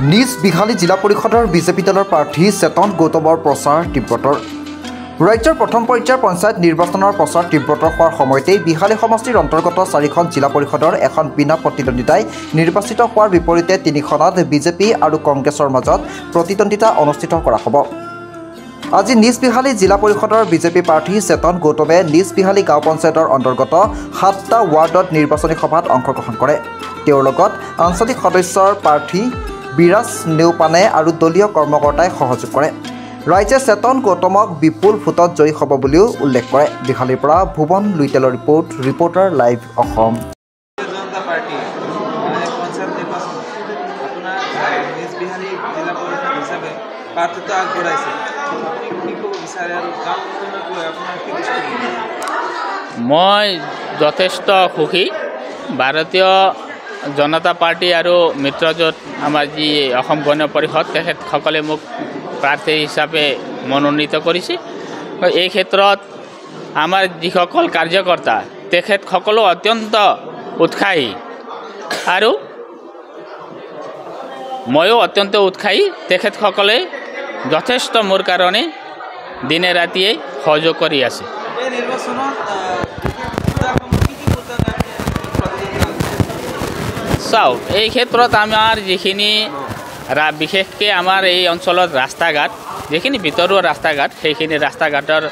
নিজ বিহালী জিলা পৰিষদৰ বিজেপি দলৰ প্ৰাৰ্থী চেতন গৌতমৰ প্ৰচাৰ তীব্ৰতৰ। ৰাজ্যৰ প্ৰথম পৰ্যায়ৰ পঞ্চায়ত নিৰ্বাচনৰ প্ৰচাৰ তীব্ৰতৰ হোৱাৰ সময়তেই বিহালী সমষ্টিৰ অন্তৰ্গত 4খন জিলা পৰিষদৰ এখন বিনা প্ৰতিদ্বন্দ্বিতাই নিৰ্বাচিত হোৱাৰ বিপৰীতে 3খনত বিজেপি আৰু কংগ্ৰেছৰ মাজত প্ৰতিদ্বন্দ্বিতা অনুষ্ঠিত কৰা হ'ব। আজি নিজ বিহালী জিলা পৰিষদৰ বিজেপি প্ৰাৰ্থী চেতন গৌতমে নিজ বিহালী গাঁও পঞ্চায়তৰ অন্তৰ্গত 7টা ৱাৰ্ডত নিৰ্বাচনী সভাত অংশগ্ৰহণ কৰে। তেওঁৰ লগত আঞ্চলিক সদস্যৰ প্ৰাৰ্থী বিৰাজ নেওপানে আৰু দলীয় কৰ্মকৰ্তাই সহযোগ কৰে। ৰাইজে চেতন গৌতমক বিপুল ভোটত জয়ী হ'ব বুলিও উল্লেখ কৰে। বিহালীৰ পৰা ভুৱন লুইটেলৰ ৰিপৰ্টাৰ লাইভ অসম। মই যথেষ্ট সুখী। ভাৰতীয় জনতা পাৰ্টি আৰু মিত্ৰজোঁট আমাৰ যি অসম গণ পৰিষদ তেখেতসকলে মোক প্ৰাৰ্থী হিচাপে মনোনীত কৰিছে। এই ক্ষেত্ৰত আমাৰ যিসকল কাৰ্যকৰ্তা তেখেতসকলো অত্যন্ত উৎসাহী আৰু ময়ো অত্যন্ত উৎসাহী। তেখেতসকলে যথেষ্ট মোৰ কাৰণে দিনে ৰাতিয়ে সহযোগ কৰি আছে। চাওক, এই ক্ষেত্ৰত আমাৰ যিখিনি বিশেষকৈ আমাৰ এই অঞ্চলত ৰাস্তা ঘাট, যিখিনি ভিতৰুৱা ৰাস্তা ঘাট, সেইখিনি ৰাস্তা ঘাটৰ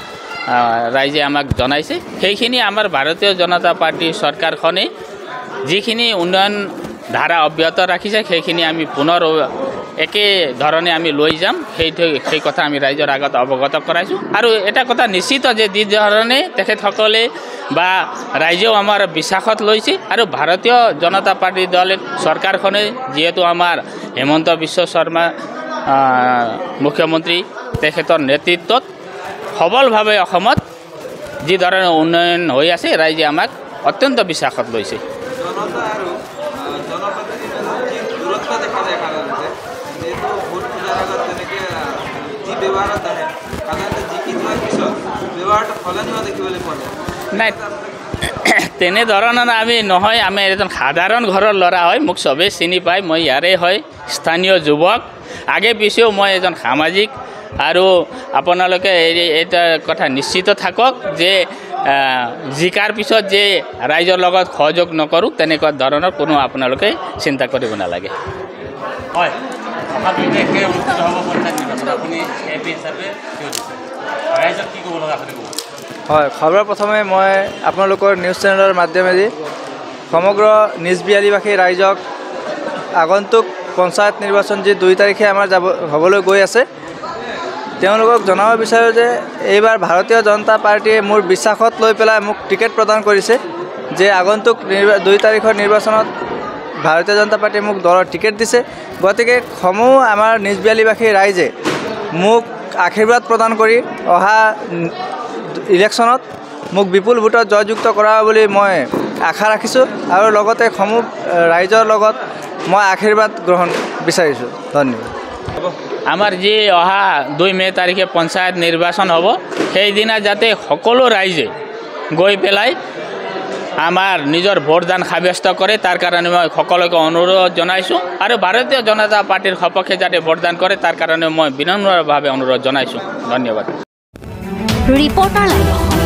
ৰাইজে আমাক জনাইছে। সেইখিনি আমাৰ ভাৰতীয় জনতা পাৰ্টীৰ চৰকাৰখনে যিখিনি উন্নয়ন ধাৰা অব্যাহত ৰাখিছে সেইখিনি আমি পুনৰ একেধৰণে আমি লৈ যাম। সেই কথা আমি ৰাইজৰ আগত অৱগত কৰাইছোঁ। আৰু এটা কথা নিশ্চিত যে যি ধৰণে তেখেতসকলে বা ৰাইজেও আমাৰ বিশ্বাসত লৈছে আৰু ভাৰতীয় জনতা পাৰ্টী দলে চৰকাৰখনে যিহেতু আমাৰ হিমন্ত বিশ্ব শৰ্মা মুখ্যমন্ত্ৰী তেখেতৰ নেতৃত্বত সবলভাৱে অসমত যি ধৰণে উন্নয়ন হৈ আছে ৰাইজে আমাক অত্যন্ত বিশ্বাসত লৈছে। নাই, তেনেধৰণৰ আমি নহয়। আমি এজন সাধাৰণ ঘৰৰ ল'ৰা হয়, মোক চবেই চিনি পায়। মই ইয়াৰে হয়, স্থানীয় যুৱক। আগে পিছেও মই এজন সামাজিক। আৰু আপোনালোকে এটা কথা নিশ্চিত থাকক যে জিকাৰ পিছত যে ৰাইজৰ লগত সহযোগ নকৰোঁ তেনেকুৱা ধৰণৰ কোনো আপোনালোকে চিন্তা কৰিব নালাগে। হয়, হয়, খবৰ প্ৰথমে মই আপোনালোকৰ নিউজ চেনেলৰ মাধ্যমেদি সমগ্ৰ নিজ বিহালীবাসী ৰাইজক আগন্তুক পঞ্চায়ত নিৰ্বাচন যি 2 তাৰিখে আমাৰ হ'বলৈ গৈ আছে, তেওঁলোকক জনাব বিচাৰোঁ যে এইবাৰ ভাৰতীয় জনতা পাৰ্টীয়ে মোৰ বিশ্বাসত লৈ পেলাই মোক টিকেট প্ৰদান কৰিছে যে আগন্তুক 2 তাৰিখৰ নিৰ্বাচনত ভাৰতীয় জনতা পাৰ্টীয়ে মোক দলৰ টিকেট দিছে। গতিকে সমূহ আমাৰ নিজ বিহালীবাসী ৰাইজে মোক আশীৰ্বাদ প্ৰদান কৰি অহা ইলেকশ্যনত মোক বিপুল ভোটত জয়যুক্ত কৰা বুলি মই আশা ৰাখিছোঁ আৰু লগতে সমূহ ৰাইজৰ লগত মই আশীৰ্বাদ গ্ৰহণ বিচাৰিছোঁ। ধন্যবাদ। আমাৰ যি অহা 2 মে' তাৰিখে পঞ্চায়ত নিৰ্বাচন হ'ব, সেইদিনা যাতে সকলো ৰাইজে গৈ পেলাই আমাৰ নিজৰ ভোটদান সাব্যস্ত কৰে, তাৰ কাৰণে মই সকলোকে অনুৰোধ জনাইছোঁ। আৰু ভাৰতীয় জনতা পাৰ্টীৰ সপক্ষে যাতে ভোটদান কৰে তাৰ কাৰণে মই বিনম্ৰভাৱে অনুৰোধ জনাইছোঁ। ধন্যবাদ। Reporter live.